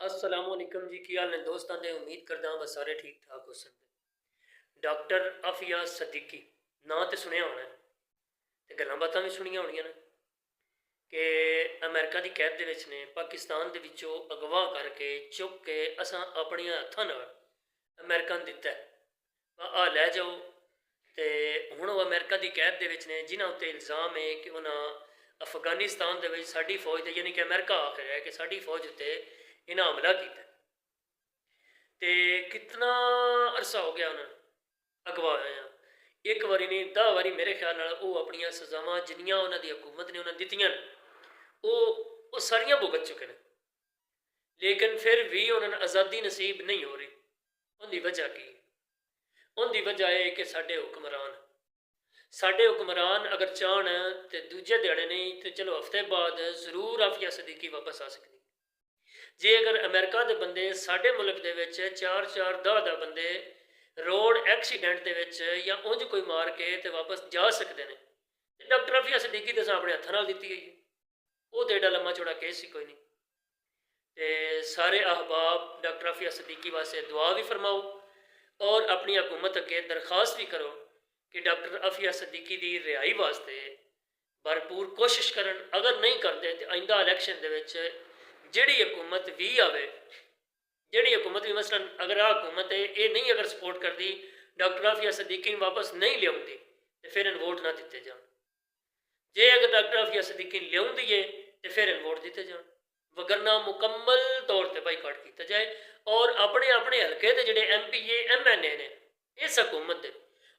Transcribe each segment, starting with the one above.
असलामुअलैकुम जी, की हाल ने दोस्तों ने उम्मीद करदा बस सारे ठीक ठाक हो सकते। डॉक्टर आफिया सदीकी ना तो सुनिया होना है, तो गल्लां बातां भी सुनिया होनियां ने कि अमेरिका की कैद दे विच ने पाकिस्तान दे विचों अगवा करके चुक के असां अपने हत्थां नाल अमेरिका नूं दित्ता है। आ लै जाओ। तो हुण वो अमेरिका की कैद दे विच ने जिन्हां उत्ते इल्ज़ाम है कि उन्हां अफगानिस्तान दे विच साडी फौज दे यानी कि अमेरिका आख रहा है कि साडी फौज उत्ते इन्हां हमला किया। तो कितना अरसा हो गया उन्होंने अगवा होया। एक बारी नहीं 10 बारी मेरे ख्याल नाल वो अपन सजावां जिन्नियां उन्होंने हुकूमत ने उन्हें दित्तियां वो सारियां भुगत चुके हैं, लेकिन फिर भी उन्होंने आज़ादी नसीब नहीं हो रही। उनकी वजह की? उनकी वजह है कि साढ़े हुक्मरान अगर चाहन तो दूजे दिहाड़े नहीं तो चलो हफ्ते बाद जरूर आफिया सदीकी वापस आ सकती। जे अगर अमेरिका के बंदे साढ़े मुल्क के 4-4 10 बंदे रोड एक्सीडेंट के या उंज कोई मार के तो वापस जा सकते हैं, तो डॉक्टर आफिया सदीकी तो अपने हथा नाल दी गई है। वो तो एडा लम्मा चौड़ा केस ही कोई नहीं। तो सारे अहबाब डॉक्टर आफिया सदीकी वास्ते दुआ भी फरमाओ और अपनी हुकूमत अगे दरखास्त भी करो कि डॉक्टर आफिया सदीकी की रिहाई वास्ते भरपूर कोशिश करन। अगर नहीं करते तो आइंदा इलैक्शन के जिहड़ी हुकूमत भी आवे, जिहड़ी हुकूमत भी मसलन अगर आ हुकूमत है ये नहीं अगर सपोर्ट करती डॉक्टर आफिया सदीकी वापस नहीं लियाती तो फिर इन वोट ना दिते जान। जे अगर डॉक्टर आफिया सदीकी लियाती है तो फिर इन वोट दिते जान, वगरना मुकम्मल तौर पर बाईकाट किया जाए और अपने अपने हल्के के जोड़े MPA MNA ने इस हुकूमत के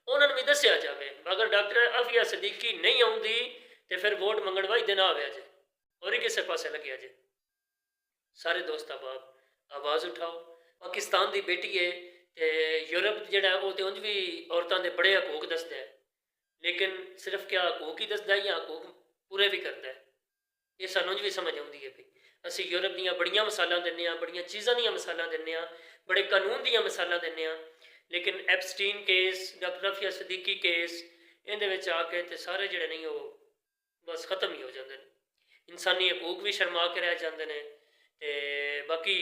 उन्होंने भी दसिया जाए अगर डॉक्टर आफिया सदीकी नहीं आती तो फिर वोट मंगण वाई दिन आया जे और ही किसी पासे लगे जे। सारे दोस्त अहबाब आवाज़ उठाओ। पाकिस्तान की बेटी है तो यूरोप जोड़ा वो तो उंज भी औरतों के बड़े हकूक दसदा है, लेकिन सिर्फ क्या हकूक ही दसदा या हकूक पूरे भी करता है, ये सानू भी समझ आती है। भी असी यूरोप दियाँ बड़िया मिसालां दिन्ने, बड़िया चीज़ों दी मिसालां दिन्ने, बड़े कानून दियाँ मिसालां दिन्ने, लेकिन Epstein case doctor Aafia Siddiqui case इहदे आके तो सारे जोड़े नहीं वो बस खत्म ही हो जाते हैं। इंसानी हकूक भी शर्मा के रह जाते हैं तो बाकी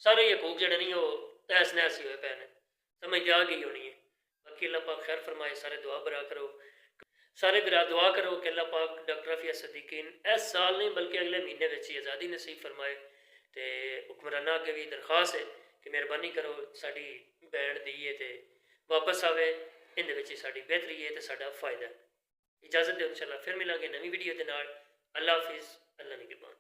सारे हकूक जोड़े नहीं वो तहस नहस ही हुए पे ने, समझ आ गई होनी है। बाकी अल्लाह पाक खैर फरमाए। सारे दुआ बरा करो, सारे बिरा दुआ करो कि अल्लाह पाक डॉक्टर आफिया सदीकी इस साल नहीं बल्कि अगले महीने में ही आज़ादी नसीब फरमाए। तो हुक्मराना अगे भी दरखास्त है कि मेहरबानी करो साड़ी भैन दी है तो वापस आवे, इन साड़ी बेहतरी है तो साड़ा फायदा है। इजाज़त दो, इंशाअल्लाह फिर मिलेंगे नवी वीडियो के नाल। अल्लाह हाफिज़, अल्लाह निगहबान।